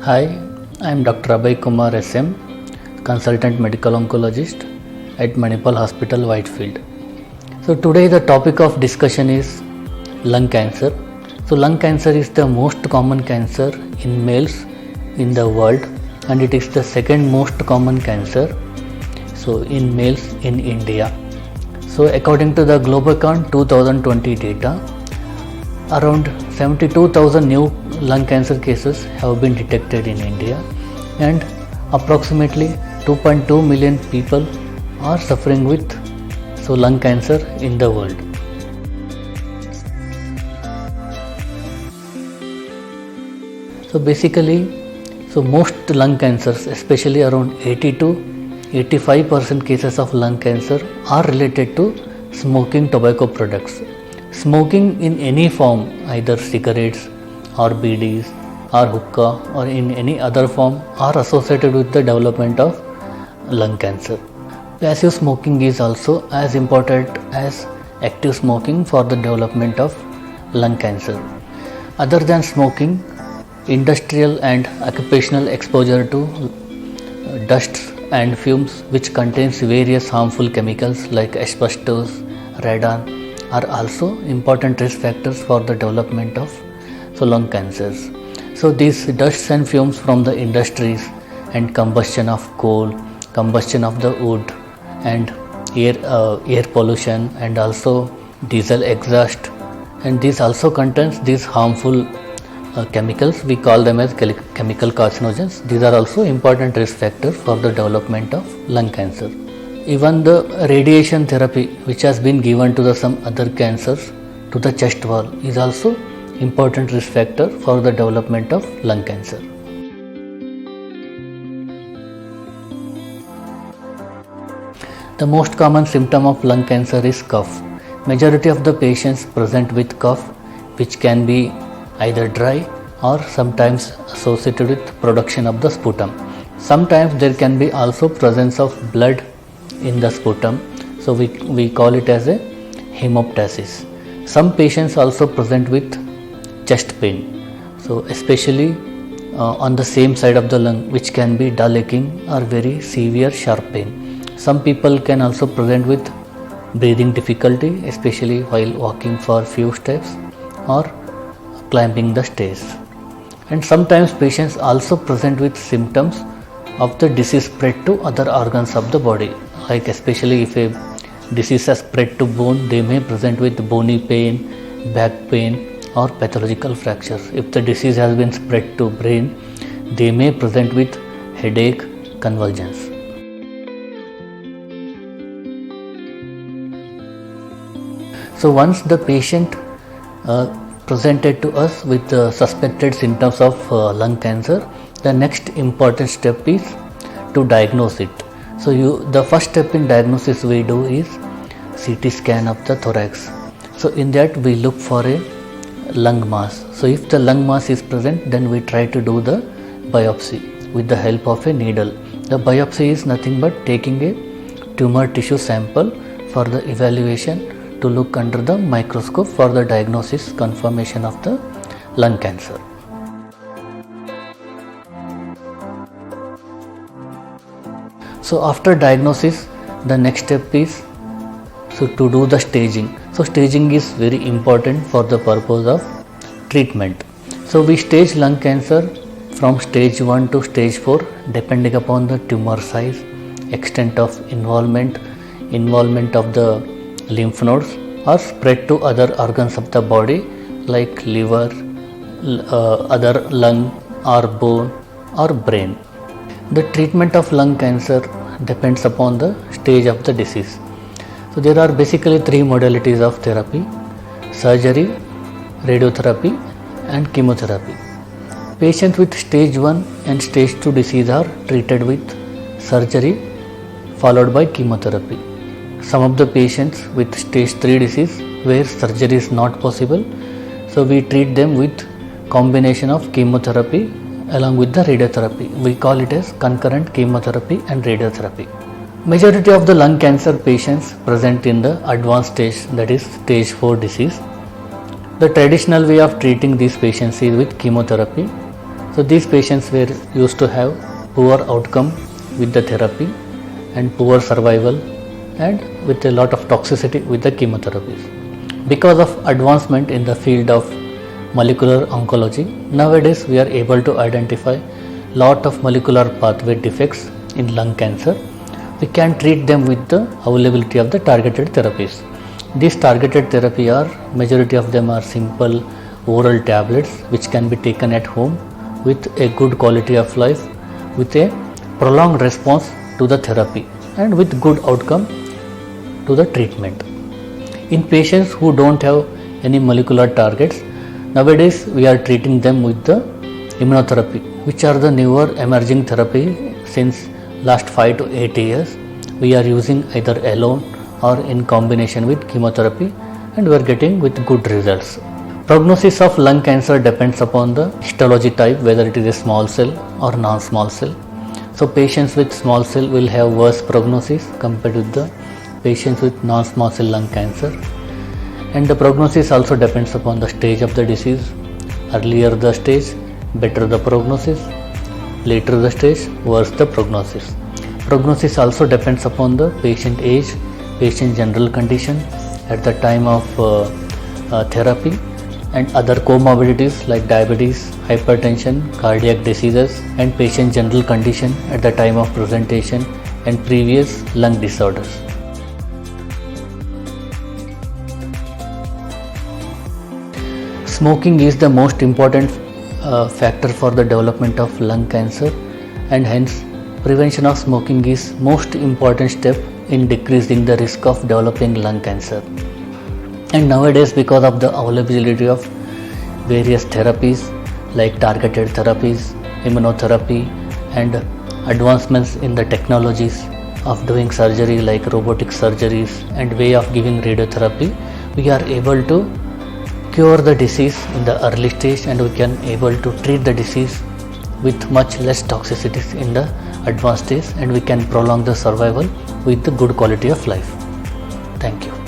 Hi, I am Dr. Abhaya Kumar SM, Consultant Medical Oncologist at Manipal Hospital Whitefield. So today the topic of discussion is lung cancer. So lung cancer is the most common cancer in males in the world, and it is the second most common cancer in males in India. So according to the Globacon 2020 data, around 72,000 new lung cancer cases have been detected in India, and approximately 2.2 million people are suffering with lung cancer in the world. So basically, most lung cancers, especially around 80 to 85% cases of lung cancer are related to smoking tobacco products. Smoking in any form, either cigarettes or BDs or hookah or in any other form, are associated with the development of lung cancer. Passive smoking is also as important as active smoking for the development of lung cancer. Other than smoking, industrial and occupational exposure to dusts and fumes which contains various harmful chemicals like asbestos, radon are also important risk factors for the development of lung cancers. So these dusts and fumes from the industries and combustion of coal, combustion of the wood and air pollution and also diesel exhaust, and this also contains these harmful chemicals. We call them as chemical carcinogens. These are also important risk factors for the development of lung cancer. Even the radiation therapy which has been given to some other cancers to the chest wall is also important risk factor for the development of lung cancer. The most common symptom of lung cancer is cough. Majority of the patients present with cough which can be either dry or sometimes associated with production of the sputum. Sometimes there can be also presence of blood in the sputum, so we call it as a hemoptysis. Some patients also present with chest pain, so especially on the same side of the lung, which can be dull aching or very severe sharp pain. Some people can also present with breathing difficulty, especially while walking for few steps or climbing the stairs. And sometimes patients also present with symptoms of the disease spread to other organs of the body, like especially if a disease has spread to bone, they may present with bony pain, back pain or pathological fractures. If the disease has been spread to brain, they may present with headache, convulsions. So once the patient presented to us with the suspected symptoms of lung cancer, the next important step is to diagnose it. So the first step in diagnosis we do is CT scan of the thorax. So in that we look for a lung mass. So if the lung mass is present, then we try to do the biopsy with the help of a needle. The biopsy is nothing but taking a tumor tissue sample for the evaluation to look under the microscope for the diagnosis confirmation of the lung cancer. So after diagnosis, the next step is to do the staging. So staging is very important for the purpose of treatment. So we stage lung cancer from stage 1 to stage 4 depending upon the tumor size, extent of involvement of the lymph nodes or spread to other organs of the body like liver, other lung or bone or brain. The treatment of lung cancer depends upon the stage of the disease. So there are basically three modalities of therapy: surgery, radiotherapy and chemotherapy. Patients with stage 1 and stage 2 disease are treated with surgery followed by chemotherapy. Some of the patients with stage 3 disease where surgery is not possible, so we treat them with combination of chemotherapy along with the radiotherapy. We call it as concurrent chemotherapy and radiotherapy. Majority of the lung cancer patients present in the advanced stage, that is stage 4 disease. The traditional way of treating these patients is with chemotherapy So these patients were used to have poor outcome with the therapy and poor survival and with a lot of toxicity with the chemotherapies. Because of advancement in the field of molecular oncology, nowadays we are able to identify lot of molecular pathway defects in lung cancer. We can treat them with the availability of the targeted therapies. These targeted therapy are, majority of them are simple oral tablets which can be taken at home with a good quality of life, with a prolonged response to the therapy and with good outcome to the treatment. In patients who don't have any molecular targets, nowadays we are treating them with the immunotherapy, which are the newer emerging therapy since last 5 to 8 years. We are using either alone or in combination with chemotherapy, and we are getting with good results. Prognosis of lung cancer depends upon the histology type, whether it is a small cell or non-small cell. So patients with small cell will have worse prognosis compared with the patients with non-small cell lung cancer. And the prognosis also depends upon the stage of the disease. Earlier the stage, better the prognosis. Later the stage, worse the prognosis. Prognosis also depends upon the patient age, patient general condition at the time of therapy, and other comorbidities like diabetes, hypertension, cardiac diseases, and patient general condition at the time of presentation and previous lung disorders. Smoking is the most important factor for the development of lung cancer, and hence prevention of smoking is most important step in decreasing the risk of developing lung cancer. And nowadays, because of the availability of various therapies like targeted therapies, immunotherapy, and advancements in the technologies of doing surgery like robotic surgeries and way of giving radiotherapy, we are able to cure the disease in the early stage, and we can able to treat the disease with much less toxicities in the advanced stage, and we can prolong the survival with the good quality of life. Thank you.